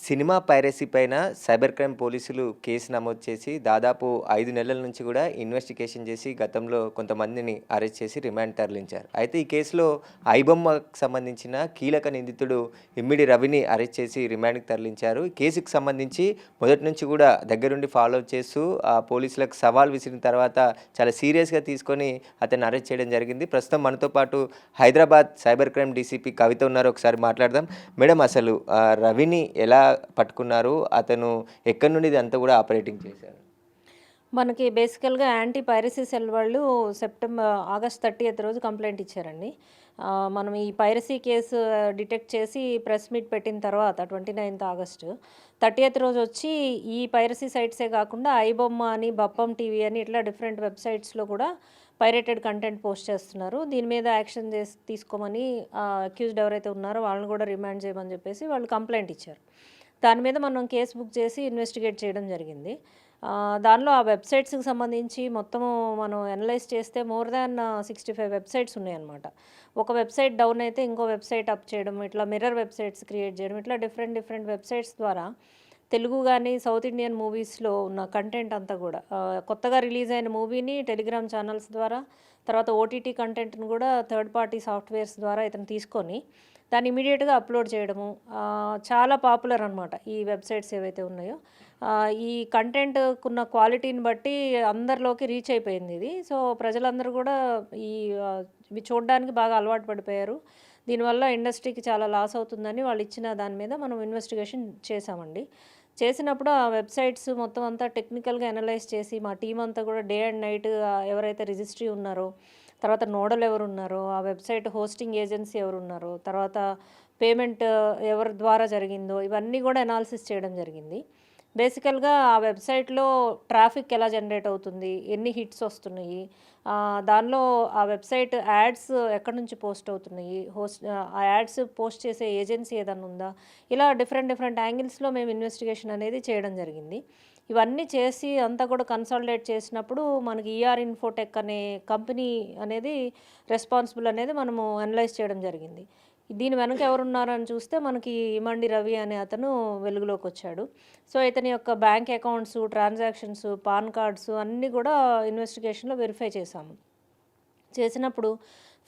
Cinema piracy పైన cyber crime పోలీసులు case నమోదు చేసి దాదాపు 5 నెలల నుంచి కూడా ఇన్వెస్టిగేషన్ చేసి గతంలో కొంతమందిని అరెస్ట్ చేసి రిమాండ్ తరలించారు. అయితే ఈ కేసులో ఐబొమ్మకు సంబంధించిన కీలక నిందితుడు ఇమ్మిడి రవిని అరెస్ట్ చేసి రిమాండ్కి తరలించారు. ఈ కేసుకు సంబంధించి మొదటి నుంచి కూడా దగ్గరుండి ఫాలో చేస్తూ పోలీసులకు సవాల్ విసిరిన తర్వాత చాలా సీరియస్గా తీసుకొని అతన్ని అరెస్ట్ చేయడం జరిగింది. ప్రస్తుతం మనతో పాటు హైదరాబాద్ సైబర్ క్రైమ్ డీసీపీ కవిత ఉన్నారు. ఒకసారి మాట్లాడదాం. మేడం, అసలు రవిని ఎలా పట్టుకున్నారు? అతను ఎక్కడి నుండి ఇదంతా కూడా ఆపరేటింగ్ చేశారు? మనకి బేసికల్‌గా యాంటీ పైరసీ సెల్ వాళ్ళు ఆగస్ట్ 30th రోజు కంప్లెయింట్ ఇచ్చారండి. మనం ఈ పైరసీ కేసు డిటెక్ట్ చేసి ప్రెస్ మీట్ పెట్టిన తర్వాత 29th ఆగస్టు 30th రోజు వచ్చి ఈ పైరసీ సైట్సే కాకుండా ఐబొమ్మ అని, బప్పం టీవీ అని ఇట్లా డిఫరెంట్ వెబ్‌సైట్స్‌లో కూడా పైరేటెడ్ కంటెంట్ పోస్ట్ చేస్తున్నారు. దీని మీద యాక్షన్ తీసుకోమని అక్యూజ్డ్ ఎవరైతే ఉన్నారో వాళ్ళని కూడా రిమాండ్ చేయమని చెప్పేసి వాళ్ళు కంప్లెయింట్ ఇచ్చారు. దాని మీద మనం కేసు బుక్ చేసి ఇన్వెస్టిగేట్ చేయడం జరిగింది. దానిలో ఆ వెబ్‌సైట్స్‌కి సంబంధించి మొత్తము మనం అనలైజ్ చేస్తే మోర్ దాన్ 65 వెబ్‌సైట్స్ ఉన్నాయన్నమాట. ఒక వెబ్‌సైట్ డౌన్ అయితే ఇంకో వెబ్‌సైట్ అప్ చేయడం, ఇట్లా మిర్రర్ వెబ్‌సైట్స్ క్రియేట్ చేయడం, ఇట్లా డిఫరెంట్ వెబ్‌సైట్స్ ద్వారా తెలుగు గానీ, సౌత్ ఇండియన్ మూవీస్‌లో ఉన్న కంటెంట్ అంతా కూడా కొత్తగా రిలీజ్ అయిన మూవీని టెలిగ్రామ్ ఛానల్స్ ద్వారా, తర్వాత ఓటీటీ కంటెంట్‌ని కూడా థర్డ్ పార్టీ సాఫ్ట్‌వేర్స్ ద్వారా ఇతను తీసుకొని దాన్ని ఇమ్మీడియేట్‌గా అప్‌లోడ్ చేయడము. చాలా పాపులర్ అనమాట ఈ వెబ్‌సైట్స్ ఏవైతే ఉన్నాయో. ఈ కంటెంట్‌కున్న క్వాలిటీని బట్టి అందరిలోకి రీచ్ అయిపోయింది ఇది. సో, ప్రజలందరూ కూడా ఈ ఇవి చూడడానికి బాగా అలవాటు పడిపోయారు. దీనివల్ల ఇండస్ట్రీకి చాలా లాస్ అవుతుందని వాళ్ళు ఇచ్చిన దాని మీద మనం ఇన్వెస్టిగేషన్ చేశామండి. చేసినప్పుడు ఆ వెబ్‌సైట్స్ మొత్తం అంతా టెక్నికల్‌గా అనలైజ్ చేసి మా టీమ్ అంతా కూడా డే అండ్ నైట్ ఎవరైతే రిజిస్ట్రీ ఉన్నారో, తర్వాత నోడల్ ఎవరున్నారో, ఆ వెబ్‌సైట్ హోస్టింగ్ ఏజెన్సీ ఎవరున్నారో, తర్వాత పేమెంట్ ఎవరి ద్వారా జరిగిందో ఇవన్నీ కూడా అనాలిసిస్ చేయడం జరిగింది. బేసికల్‌గా ఆ వెబ్‌సైట్‌లో ట్రాఫిక్ ఎలా జనరేట్ అవుతుంది, ఎన్ని హిట్స్ వస్తున్నాయి, దానిలో ఆ వెబ్‌సైట్ యాడ్స్ ఎక్కడి నుంచి పోస్ట్ అవుతున్నాయి, ఆ యాడ్స్ పోస్ట్ చేసే ఏజెన్సీ ఏదన్నా ఉందా, ఇలా డిఫరెంట్ యాంగిల్స్‌లో మేము ఇన్వెస్టిగేషన్ అనేది చేయడం జరిగింది. ఇవన్నీ చేసి అంతా కూడా కన్సాలిడేట్ చేసినప్పుడు మనకి ఈఆర్ ఇన్ఫోటెక్ అనే కంపెనీ అనేది రెస్పాన్సిబుల్ అనేది మనము అనలైజ్ చేయడం జరిగింది. దీని వెనక ఎవరున్నారని చూస్తే మనకి ఇమండి రవి అనే అతను వెలుగులోకొచ్చాడు. సో, ఇతని యొక్క bank accounts, transactions, pan cards అన్నీ కూడా ఇన్వెస్టిగేషన్‌లో వెరిఫై చేశాము. చేసినప్పుడు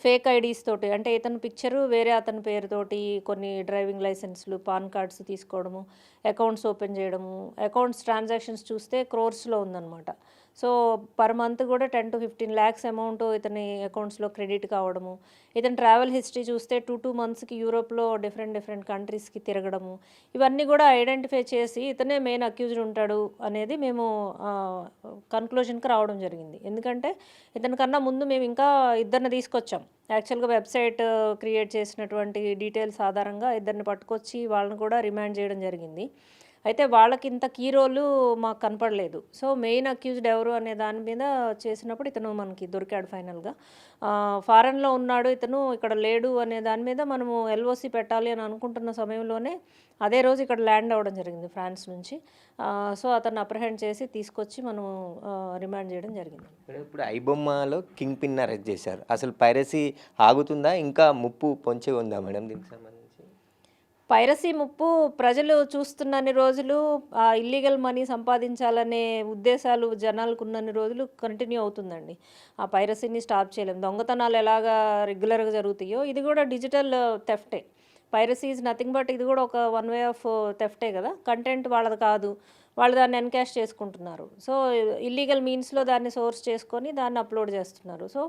ఫేక్ ఐడీస్ తోటి, అంటే ఇతని పిక్చరు వేరే అతని పేరుతోటి కొన్ని డ్రైవింగ్ లైసెన్స్‌లు, పాన్ కార్డ్స్ తీసుకోవడము, అకౌంట్స్ ఓపెన్ చేయడము, అకౌంట్స్ ట్రాన్సాక్షన్స్ చూస్తే క్రోర్స్‌లో ఉందన్నమాట. సో, పర్ మంత్ కూడా 10-15 లాక్స్ అమౌంట్ ఇతని అకౌంట్స్‌లో క్రెడిట్ కావడము. ఇతని ట్రావెల్ హిస్టరీ చూస్తే 2 మంత్స్‌కి యూరోప్‌లో డిఫరెంట్ కంట్రీస్‌కి తిరగడము. ఇవన్నీ కూడా ఐడెంటిఫై చేసి ఇతనే మెయిన్ అక్యూజ్డ్ ఉంటాడు అనేది మేము కన్క్లూజన్‌కి రావడం జరిగింది. ఎందుకంటే ఇతని కన్నా ముందు మేము ఇంకా ఇద్దరిని తీసుకొచ్చాం. యాక్చువల్‌గా వెబ్‌సైట్ క్రియేట్ చేసినటువంటి డీటెయిల్స్ ఆధారంగా ఇద్దరిని పట్టుకొచ్చి వాళ్ళని కూడా రిమాండ్ చేయడం జరిగింది. అయితే వాళ్ళకింత కీ రోలు మాకు కనపడలేదు. సో, మెయిన్ అక్యూజ్డ్ ఎవరు అనే దాని మీద చేసినప్పుడు ఇతను మనకి దొరికాడు ఫైనల్‌గా. ఫారెన్‌లో ఉన్నాడు ఇతను, ఇక్కడ లేడు అనే దాని మీద మనము ఎల్ఓసీ పెట్టాలి అని అనుకుంటున్న సమయంలోనే అదే రోజు ఇక్కడ ల్యాండ్ అవ్వడం జరిగింది ఫ్రాన్స్ నుంచి. సో, అతన్ని అప్రహెండ్ చేసి తీసుకొచ్చి మనము రిమాండ్ చేయడం జరిగింది. మేడం, ఇప్పుడు ఐబొమ్మలో కింగ్ పిన్ అరెస్ట్ చేశారు. అసలు పైరసీ ఆగుతుందా? ఇంకా ముప్పు పొంచి ఉందా మేడం దీనికి సంబంధించి? పైరసీ ముప్పు ప్రజలు చూస్తున్నన్ని రోజులు, ఇల్లీగల్ మనీ సంపాదించాలనే ఉద్దేశాలు జనాలకున్నన్ని రోజులు కంటిన్యూ అవుతుందండి. ఆ పైరసీని స్టాప్ చేయలేం. దొంగతనాలు ఎలాగా రెగ్యులర్‌గా జరుగుతాయో ఇది కూడా డిజిటల్ థెఫ్టే. పైరసీ ఈజ్ నథింగ్ బట్ ఇది కూడా ఒక వన్ వే ఆఫ్ థెఫ్టే కదా! కంటెంట్ వాళ్ళది కాదు. వాళ్ళు దాన్ని ఎన్‌కాష్ చేసుకుంటున్నారు. సో, ఇల్లీగల్ మీన్స్‌లో దాన్ని సోర్స్ చేసుకొని దాన్ని అప్‌లోడ్ చేస్తున్నారు. సో,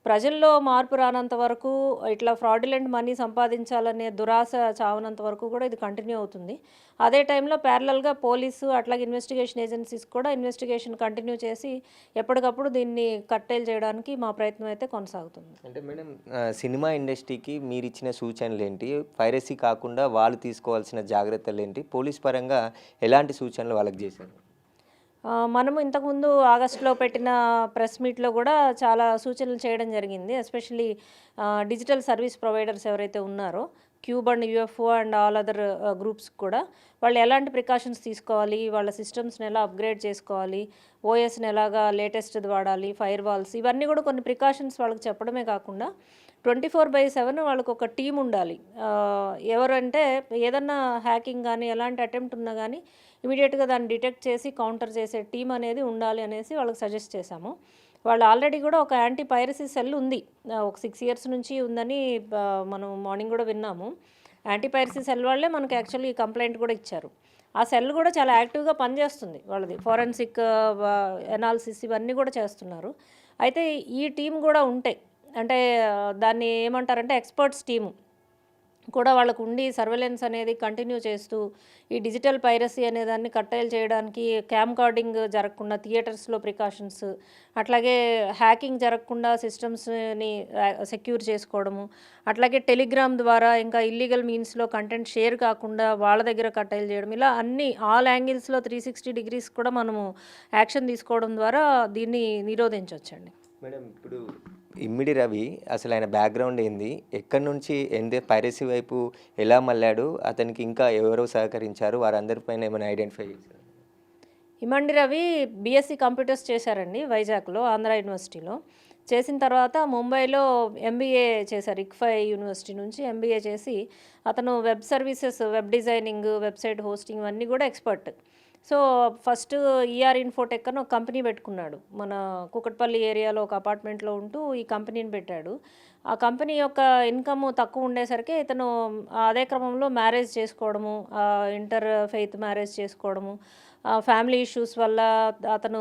ప్రజల్లో మార్పు రానంత వరకు, ఇట్లా ఫ్రాడ్యులెంట్ మనీ సంపాదించాలనే దురాశ చావనంత వరకు కూడా ఇది కంటిన్యూ అవుతుంది. అదే టైంలో ప్యారలల్‌గా పోలీసు అట్లాగే ఇన్వెస్టిగేషన్ ఏజెన్సీస్ కూడా ఇన్వెస్టిగేషన్ కంటిన్యూ చేసి ఎప్పటికప్పుడు దీన్ని కట్టేలు చేయడానికి మా ప్రయత్నం అయితే కొనసాగుతుంది. అంటే మేడం, సినిమా ఇండస్ట్రీకి మీరిచ్చిన సూచనలేంటి? పైరసీ కాకుండా వాళ్ళు తీసుకోవాల్సిన జాగ్రత్తలేంటి? పోలీస్ పరంగా ఎలాంటి సూచనలు వాళ్ళకి చేశారు? మనము ఇంతకుముందు ఆగస్టులో పెట్టిన ప్రెస్ మీట్‌లో గూడా చాలా సూచనలు చేయడం జరిగింది. ఎస్పెషల్లీ డిజిటల్ సర్వీస్ ప్రొవైడర్స్ ఎవరైతే ఉన్నారో, Qube and UFO and all other గ్రూప్స్‌కి కూడా వాళ్ళు ఎలాంటి ప్రికాషన్స్ తీసుకోవాలి, వాళ్ళ సిస్టమ్స్‌ని ఎలా అప్‌గ్రేడ్ చేసుకోవాలి, ఓఎస్‌ని ఎలాగా లేటెస్ట్‌ది వాడాలి, ఫైర్ వాల్స్ ఇవన్నీ గూడా కొన్ని ప్రికాషన్స్ వాళ్ళకి చెప్పడమే కాకుండా, 24/7 వాళ్ళకొక టీమ్ ఉండాలి. ఎవరంటే ఏదన్నా హ్యాకింగ్ గానీ, ఎలాంటి అటెంప్ట్ ఉన్నా గానీ ఇమ్మీడియేట్‌గా దాన్ని డిటెక్ట్ చేసి కౌంటర్ చేసే టీమ్ అనేది ఉండాలి అనేసి వాళ్ళకి సజెస్ట్ చేశాము. వాళ్ళు ఆల్రెడీ గూడా ఒక యాంటీ పైరసీ సెల్ ఉంది. ఒక 6 ఇయర్స్ నుంచి ఉందని మనం మార్నింగ్ గూడా విన్నాము. యాంటీ పైరసీ సెల్ వాళ్ళే మనకి యాక్చువల్లీ కంప్లెయింట్ గూడా ఇచ్చారు. ఆ సెల్ గూడా చాలా యాక్టివ్‌గా పనిచేస్తుంది వాళ్ళది. ఫోరెన్సిక్ ఎనాలిసిస్ ఇవన్నీ గూడా చేస్తున్నారు. అయితే ఈ టీమ్ గూడా ఉంటే అంటే దాన్ని ఏమంటారంటే ఎక్స్‌పర్ట్స్ టీము కూడా వాళ్ళకుండి సర్వేలెన్స్ అనేది కంటిన్యూ చేస్తూ, ఈ డిజిటల్ పైరసీ అనే దాన్ని కట్టడి చేయడానికి క్యామ్ కార్డింగ్ జరగకుండా థియేటర్స్‌లో ప్రికాషన్స్, అట్లాగే హ్యాకింగ్ జరగకుండా సిస్టమ్స్‌ని సెక్యూర్ చేసుకోవడము, అట్లాగే టెలిగ్రామ్ ద్వారా ఇంకా ఇల్లీగల్ మీన్స్‌లో కంటెంట్ షేర్ కాకుండా వాళ్ళ దగ్గర కట్టడి చేయడం. ఇలా అన్ని ఆల్ యాంగిల్స్‌లో 360 డిగ్రీస్ కూడా మనము యాక్షన్ తీసుకోవడం ద్వారా దీన్ని నిరోధించొచ్చండి. మేడం ఇప్పుడు ఇమ్మిడి రవి అసలు ఆయన బ్యాక్గ్రౌండ్ ఏంది, ఎక్కడి నుంచి పైరసీ వైపు ఎలా మళ్ళాడు, అతనికి ఇంకా ఎవరో సహకరించారు, వారందరిపైన ఏమైనా ఐడెంటిఫై చేశారు? ఇమండి రవి బీఎస్సీ కంప్యూటర్స్ చేశారండి వైజాగ్‌లో, ఆంధ్ర యూనివర్సిటీలో. చేసిన తర్వాత ముంబైలో ఎంబీఏ చేశారు. ఇక్ఫై యూనివర్సిటీ నుంచి ఎంబీఏ చేసి అతను web services, web designing, website hosting ఇవన్నీ కూడా expert. So, first ER Infotech అని ఒక కంపెనీ పెట్టుకున్నాడు. మన కూకట్పల్లి ఏరియాలో ఒక అపార్ట్మెంట్‌లో ఉంటూ ఈ కంపెనీని పెట్టాడు. ఆ కంపెనీ యొక్క ఇన్‌కమ్ తక్కువ ఉండేసరికి ఇతను అదే క్రమంలో మ్యారేజ్ చేసుకోవడము, ఇంటర్ ఫెయిత్ మ్యారేజ్ చేసుకోవడము, ఫ్యామిలీ ఇష్యూస్ వల్ల అతను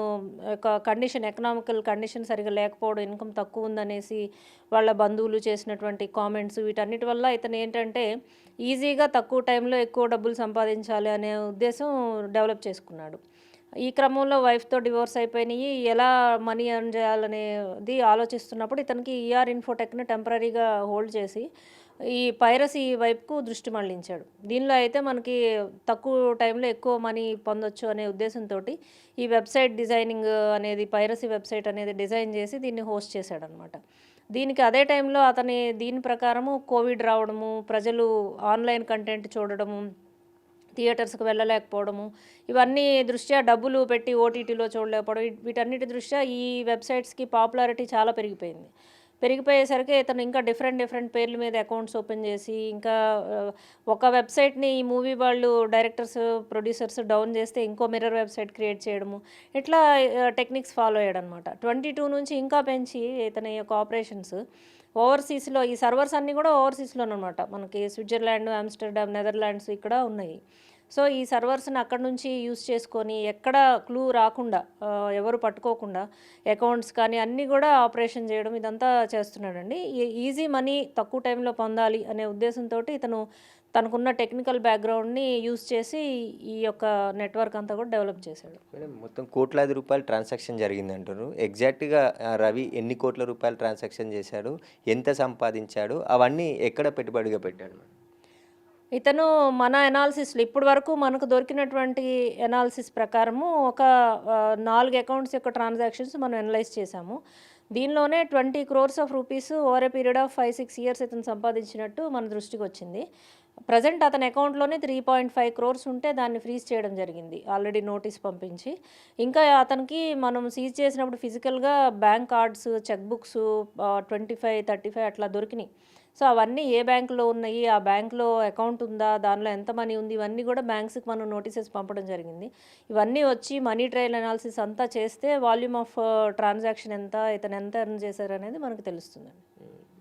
యొక్క కండిషన్, ఎకనామికల్ కండిషన్ సరిగ్గా లేకపోవడం, ఇన్‌కమ్ తక్కువ ఉందనేసి వాళ్ళ బంధువులు చేసినటువంటి కామెంట్స్ వీటన్నిటి వల్ల ఇతను ఏంటంటే ఈజీగా తక్కువ టైంలో ఎక్కువ డబ్బులు సంపాదించాలి అనే ఉద్దేశం డెవలప్ చేసుకున్నాడు. ఈ క్రమంలో వైఫ్‌తో డివోర్స్ అయిపోయినియి. ఎలా మనీ ఎర్న్ చేయాలనేది ఆలోచిస్తున్నప్పుడు ఇతనికి ఈఆర్ ఇన్ఫోటెక్‌ని టెంపరరీగా హోల్డ్ చేసి ఈ పైరసీ వైపుకు దృష్టి మళ్లించాడు. దీనిలో అయితే మనకి తక్కువ టైంలో ఎక్కువ మనీ పొందొచ్చు అనే ఉద్దేశంతోటి ఈ వెబ్‌సైట్ డిజైనింగ్ అనేది, పైరసీ వెబ్‌సైట్ అనేది డిజైన్ చేసి దీన్ని హోస్ట్ చేశాడనమాట. దీనికి అదే టైంలో దీని ప్రకారము కోవిడ్ రావడము, ప్రజలు ఆన్‌లైన్ కంటెంట్ చూడడము, థియేటర్స్‌కి వెళ్ళలేకపోవడము, ఇవన్నీ దృష్ట్యా డబ్బులు పెట్టి ఓటీటీలో చూడలేకపోవడం, వీటన్నిటి దృష్ట్యా ఈ వెబ్‌సైట్స్‌కి పాపులారిటీ చాలా పెరిగిపోయింది. పెరిగిపోయేసరికి ఇతను ఇంకా డిఫరెంట్ పేర్ల మీద అకౌంట్స్ ఓపెన్ చేసి ఇంకా ఒక వెబ్‌సైట్‌ని ఈ మూవీ వాళ్ళు డైరెక్టర్స్, ప్రొడ్యూసర్స్ డౌన్ చేస్తే ఇంకో మిర్రర్ వెబ్‌సైట్ క్రియేట్ చేయడము, ఇట్లా టెక్నిక్స్ ఫాలో అయ్యాడనమాట. 22 నుంచి ఇంకా పెంచి ఇతని యొక్క ఆపరేషన్స్ ఓవర్‌సీస్‌లో ఈ సర్వర్స్ అన్నీ కూడా ఓవర్‌సీస్‌లోననమాట. మనకి స్విట్జర్లాండ్, ఆమ్‌స్టర్‌డామ్, నెదర్‌లాండ్స్ ఇక్కడ ఉన్నాయి. సో, ఈ సర్వర్స్‌ని అక్కడి నుంచి యూజ్ చేసుకొని ఎక్కడ క్లూ రాకుండా, ఎవరు పట్టుకోకుండా అకౌంట్స్ కానీ అన్నీ కూడా ఆపరేషన్ చేయడం ఇదంతా చేస్తున్నాడండి. ఈజీ మనీ తక్కువ టైంలో పొందాలి అనే ఉద్దేశంతోటి ఇతను తనకున్న టెక్నికల్ బ్యాక్‌గ్రౌండ్‌ని యూజ్ చేసి ఈ యొక్క నెట్వర్క్ అంతా కూడా డెవలప్ చేశాడు. మేడం మొత్తం కోట్లాది రూపాయలు ట్రాన్సాక్షన్ జరిగిందంటున్నారు. ఎగ్జాక్ట్‌గా రవి ఎన్ని కోట్ల రూపాయలు ట్రాన్సాక్షన్ చేశాడు, ఎంత సంపాదించాడు, అవన్నీ ఎక్కడ పెట్టుబడిగా పెట్టాడు మేడం? ఇతను మన ఎనాలిసిస్‌లో ఇప్పటి వరకు మనకు దొరికినటువంటి ఎనాలిసిస్ ప్రకారము ఒక 4 అకౌంట్స్ యొక్క ట్రాన్సాక్షన్స్ మనం అనలైజ్ చేశాము. దీనిలోనే 20 crores of rupees over a period of 5, 6 years ఇతను సంపాదించినట్టు మన దృష్టికొచ్చింది. ప్రెజెంట్ అతని అకౌంట్‌లోనే 3.5 క్రోర్స్ ఉంటే దాన్ని ఫ్రీజ్ చేయడం జరిగింది. ఆల్రెడీ నోటీస్ పంపించి. ఇంకా అతనికి మనం సీజ్ చేసినప్పుడు ఫిజికల్‌గా బ్యాంక్ కార్డ్స్, చెక్ బుక్స్ 25, 35 అట్లా దొరికినాయి. సో, అవన్నీ ఏ బ్యాంక్‌లో ఉన్నాయి, ఆ బ్యాంక్‌లో అకౌంట్ ఉందా, దానిలో ఎంత మనీ ఉంది, ఇవన్నీ కూడా బ్యాంక్స్‌కి మనం నోటీసెస్ పంపడం జరిగింది. ఇవన్నీ వచ్చి మనీ ట్రయల్ అనాలిసిస్ అంతా చేస్తే వాల్యూమ్ ఆఫ్ ట్రాన్సాక్షన్ ఎంత, ఇతను ఎంత ఎర్న్ చేశారనేది మనకు తెలుస్తుందండి.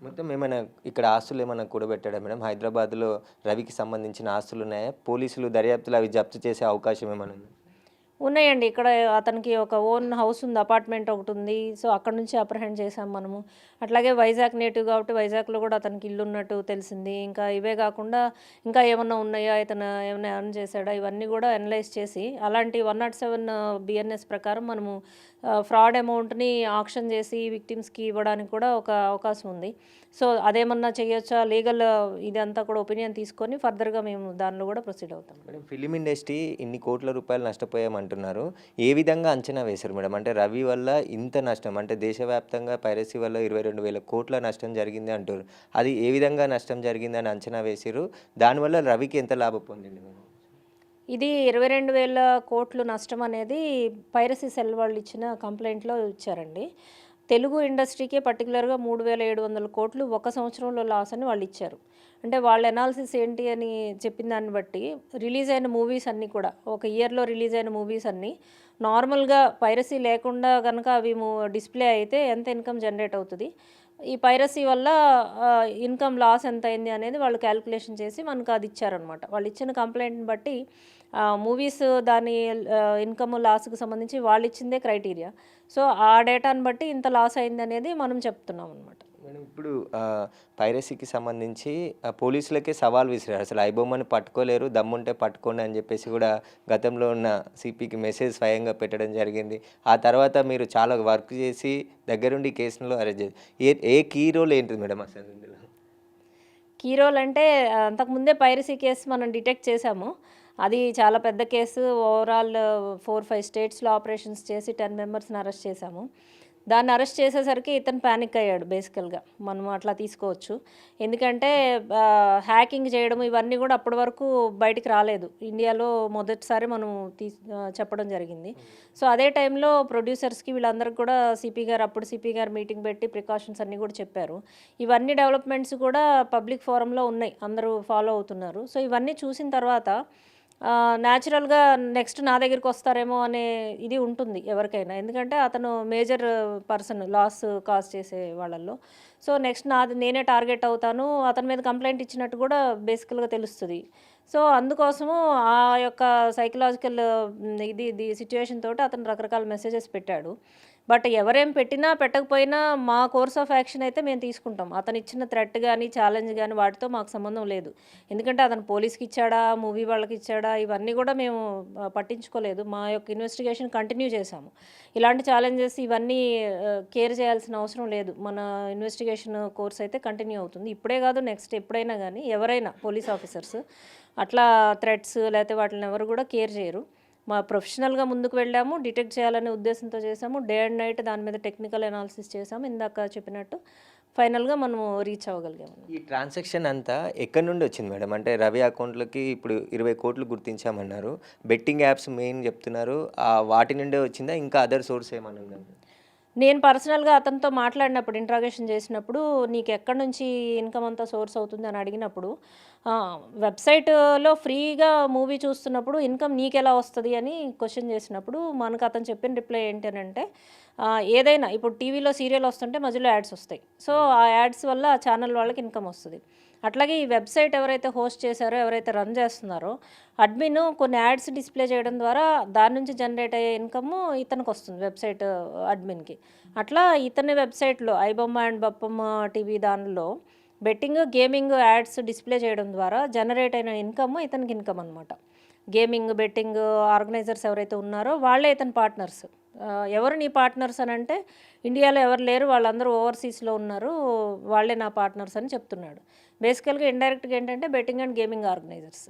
మొత్తం ఏమైనా ఇక్కడ ఆస్తులు ఏమైనా కూడబెట్టాడా మేడం? హైదరాబాద్‌లో రవికి సంబంధించిన ఆస్తులు ఉన్నాయా? పోలీసులు దర్యాప్తులో అవి జప్తు చేసే అవకాశం ఏమైనా ఉందా? ఉన్నాయండి. ఇక్కడ అతనికి ఒక ఓన్ హౌస్ ఉంది. అపార్ట్మెంట్ ఒకటుంది. సో, అక్కడి నుంచి అప్రహెండ్ చేశాం మనము. అట్లాగే వైజాగ్ నేటివ్ కాబట్టి వైజాగ్‌లో కూడా అతనికి ఇల్లున్నట్టు తెలిసింది. ఇంకా ఇవే కాకుండా ఇంకా ఏమన్నా ఉన్నాయా? ఇతను ఏమన్నా ఎర్న్ చేశాడా? ఇవన్నీ కూడా అనలైజ్ చేసి అలాంటి 107 బిఎన్ఎస్ ప్రకారం మనము ఫ్రాడ్ అమౌంట్‌ని ఆక్షన్ చేసి విక్టిమ్స్‌కి ఇవ్వడానికి కూడా ఒక అవకాశం ఉంది. సో, అదేమన్నా చేయొచ్చా? లీగల్ ఇదంతా కూడా ఒపీనియన్ తీసుకొని ఫర్దర్‌గా మేము దానిలో కూడా ప్రొసీడ్ అవుతాం. మేడం ఫిలిం ఇండస్ట్రీ ఇన్ని కోట్ల రూపాయలు నష్టపోయామంటున్నారు. ఏ విధంగా అంచనా వేశారు మేడం? అంటే రవి వల్ల ఇంత నష్టం, అంటే దేశవ్యాప్తంగా పైరసీ వల్ల 22,000 కోట్ల నష్టం జరిగింది అంటుర్రు. అది ఏ విధంగా నష్టం జరిగిందని అంచనా వేసిర్రు? దానివల్ల రవికి ఎంత లాభం పొందిండు మేడం? ఇది 22,000 కోట్లు నష్టం అనేది పైరసీ సెల్ వాళ్ళు ఇచ్చిన కంప్లెయింట్‌లో ఇచ్చారండి. తెలుగు ఇండస్ట్రీకే పర్టికులర్గా 3,700 కోట్లు ఒక సంవత్సరంలో లాస్ అని వాళ్ళు ఇచ్చారు. అంటే వాళ్ళ ఎనాలిసిస్ ఏంటి అని చెప్పిన దాన్ని బట్టి రిలీజ్ అయిన మూవీస్ అన్నీ కూడా ఒక ఇయర్లో రిలీజ్ అయిన మూవీస్ అన్నీ నార్మల్గా పైరసీ లేకుండా కనుక అవి డిస్ప్లే అయితే ఎంత ఇన్కమ్ జనరేట్ అవుతుంది, ఈ పైరసీ వల్ల ఇన్కమ్ లాస్ ఎంత అయింది అనేది వాళ్ళు క్యాలిక్యులేషన్ చేసి మనకు అది ఇచ్చారనమాట. వాళ్ళు ఇచ్చిన కంప్లైంట్ని బట్టి మూవీస్ దాని ఇన్కమ్ లాస్కి సంబంధించి వాళ్ళు ఇచ్చిందే క్రైటీరియా. సో ఆ డేటాను బట్టి ఇంత లాస్ అయింది అనేది మనం చెప్తున్నాం అనమాట. మేడం ఇప్పుడు పైరసీకి సంబంధించి పోలీసులకే సవాల్ విసిరారు. అసలు ఐబొమ్మని పట్టుకోలేరు, దమ్ముంటే పట్టుకోండి అని చెప్పేసి కూడా గతంలో ఉన్న సిపికి మెసేజ్ స్వయంగా పెట్టడం జరిగింది. ఆ తర్వాత మీరు చాలా వర్క్ చేసి దగ్గరుండి కేసులో అరెస్ట్ చేసి ఏ కీ రోల్ ఏంటిది మేడం అసలు ఇందులో? కీ రోల్ అంటే అంతకుముందే పైరసీ కేసు మనం డిటెక్ట్ చేశాము. అది చాలా పెద్ద కేసు. ఓవరాల్ 4-5 స్టేట్స్లో ఆపరేషన్స్ చేసి 10 మెంబర్స్ని అరెస్ట్ చేశాము. దాన్ని అరెస్ట్ చేసేసరికి ఇతను ప్యానిక్ అయ్యాడు బేసికల్గా. మనం అట్లా తీసుకోవచ్చు. ఎందుకంటే హ్యాకింగ్ చేయడం ఇవన్నీ కూడా అప్పటి వరకు బయటికి రాలేదు. ఇండియాలో మొదటిసారి మనం చెప్పడం జరిగింది. సో అదే టైంలో ప్రొడ్యూసర్స్కి వీళ్ళందరికీ కూడా అప్పుడు సిపి గారు మీటింగ్ పెట్టి ప్రికాషన్స్ అన్నీ కూడా చెప్పారు. ఇవన్నీ డెవలప్మెంట్స్ కూడా పబ్లిక్ ఫోరంలో ఉన్నాయి, అందరూ ఫాలో అవుతున్నారు. సో ఇవన్నీ చూసిన తర్వాత న్యాచురల్గా నెక్స్ట్ నా దగ్గరికి వస్తారేమో అనే ఇది ఉంటుంది ఎవరికైనా. ఎందుకంటే అతను మేజర్ పర్సన్ లాస్ కాజ్ చేసే వాళ్ళల్లో. సో నెక్స్ట్ నేనే టార్గెట్ అవుతాను, అతని మీద కంప్లైంట్ ఇచ్చినట్టు కూడా బేసికల్గా తెలుస్తుంది. సో అందుకోసము ఆ యొక్క సైకలాజికల్ ఇది సిచ్యువేషన్ తోటి అతను రకరకాల మెసేజెస్ పెట్టాడు. బట్ ఎవరేం పెట్టినా పెట్టకపోయినా మా కోర్స్ ఆఫ్ యాక్షన్ అయితే మేము తీసుకుంటాం. అతను ఇచ్చిన థ్రెట్ కానీ ఛాలెంజ్ కానీ వాటితో మాకు సంబంధం లేదు. ఎందుకంటే అతను పోలీస్కి ఇచ్చాడా, మూవీ వాళ్ళకి ఇచ్చాడా, ఇవన్నీ కూడా మేము పట్టించుకోలేదు. మా యొక్క ఇన్వెస్టిగేషన్ కంటిన్యూ చేశాము. ఇలాంటి ఛాలెంజెస్ ఇవన్నీ కేర్ చేయాల్సిన అవసరం లేదు. మన ఇన్వెస్టిగేషన్ కోర్స్ అయితే కంటిన్యూ అవుతుంది. ఇప్పుడే కాదు, నెక్స్ట్ ఎప్పుడైనా కానీ ఎవరైనా పోలీస్ ఆఫీసర్స్ అట్లా థ్రెట్స్ లేకపోతే వాటిని ఎవరు కూడా కేర్ చేయరు. మా ప్రొఫెషనల్గా ముందుకు వెళ్ళాము, డిటెక్ట్ చేయాలనే ఉద్దేశంతో చేసాము. డే అండ్ నైట్ దాని మీద టెక్నికల్ అనాలిసిస్ చేసాము. ఇందాక చెప్పినట్టు ఫైనల్గా మనము రీచ్ అవ్వగలిగాము. ఈ ట్రాన్సాక్షన్ అంతా ఎక్కడి నుండి వచ్చింది మేడం? అంటే రవి అకౌంట్లోకి ఇప్పుడు 20 కోట్లు గుర్తించామన్నారు. బెట్టింగ్ యాప్స్ మెయిన్ చెప్తున్నారు, వాటి నుండే వచ్చిందా, ఇంకా అదర్ సోర్స్ ఏమైనా ఉందా? నేను పర్సనల్గా అతనితో మాట్లాడినప్పుడు, ఇంట్రాగేషన్ చేసినప్పుడు, నీకు ఎక్కడి నుంచి ఇన్కమ్ అంతా సోర్స్ అవుతుంది అని అడిగినప్పుడు, వెబ్సైట్లో ఫ్రీగా మూవీ చూస్తున్నప్పుడు ఇన్కమ్ నీకెలా వస్తుంది అని క్వశ్చన్ చేసినప్పుడు మనకు అతను చెప్పిన రిప్లై ఏంటంటే, ఏదైనా ఇప్పుడు టీవీలో సీరియల్ వస్తుంటే మధ్యలో యాడ్స్ వస్తాయి. సో ఆ యాడ్స్ వల్ల ఆ ఛానల్ వాళ్ళకి ఇన్కమ్ వస్తుంది. అట్లాగే ఈ వెబ్సైట్ ఎవరైతే హోస్ట్ చేశారో, ఎవరైతే రన్ చేస్తున్నారో అడ్మిన్ కొన్ని యాడ్స్ డిస్ప్లే చేయడం ద్వారా దాని నుంచి జనరేట్ అయ్యే ఇన్కమ్ ఇతనికి వస్తుంది, వెబ్సైట్ అడ్మిన్కి. అట్లా ఇతని వెబ్సైట్లో ఐబొమ్మ అండ్ బప్పమ్మ టీవీ దానిలో బెట్టింగ్, గేమింగ్ యాడ్స్ డిస్ప్లే చేయడం ద్వారా జనరేట్ అయిన ఇన్కమ్ ఇతనికి ఇన్కమ్ అనమాట. గేమింగ్, బెట్టింగ్ ఆర్గనైజర్స్ ఎవరైతే ఉన్నారో వాళ్ళే ఇతని పార్ట్నర్స్. ఎవరు నీ పార్ట్నర్స్ అని అంటే, ఇండియాలో ఎవరు లేరు, వాళ్ళందరూ ఓవర్సీస్లో ఉన్నారు, వాళ్ళే నా పార్ట్నర్స్ అని చెప్తున్నాడు. బేసికల్గా ఇండైరెక్ట్గా ఏంటంటే బెట్టింగ్ అండ్ గేమింగ్ ఆర్గనైజర్స్.